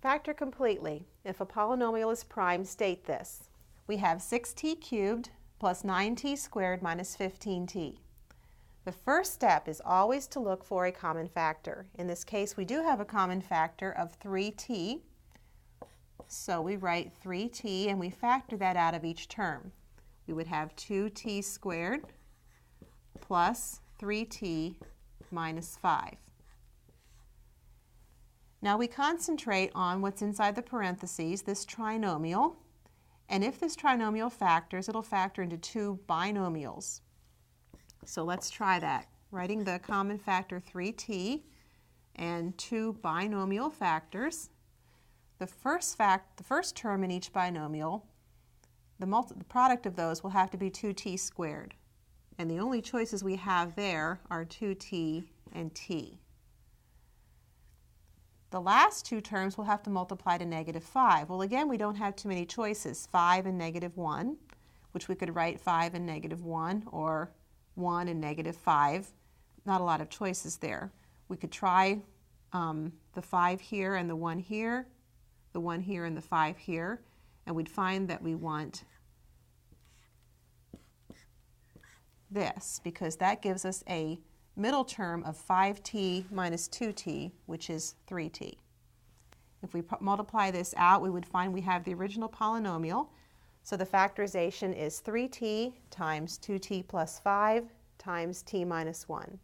Factor completely. If a polynomial is prime, state this. We have 6t cubed plus 9t squared minus 15t. The first step is always to look for a common factor. In this case, we do have a common factor of 3t. So we write 3t and we factor that out of each term. We would have 2t squared plus 3t minus 5. Now we concentrate on what's inside the parentheses, this trinomial. And if this trinomial factors, it'll factor into two binomials. So let's try that. Writing the common factor 3t and two binomial factors. The first term in each binomial, the product of those will have to be 2t squared. And the only choices we have there are 2t and t. The last two terms will have to multiply to -5. Well, again, we don't have too many choices, 5 and -1, which we could write 5 and -1 or 1 and -5. Not a lot of choices there. We could try the 5 here and the 1 here, the 1 here and the 5 here, and we'd find that we want this because that gives us a middle term of 5t minus 2t, which is 3t. If we multiply this out, we would find we have the original polynomial. So the factorization is 3t times 2t plus 5 times t minus 1.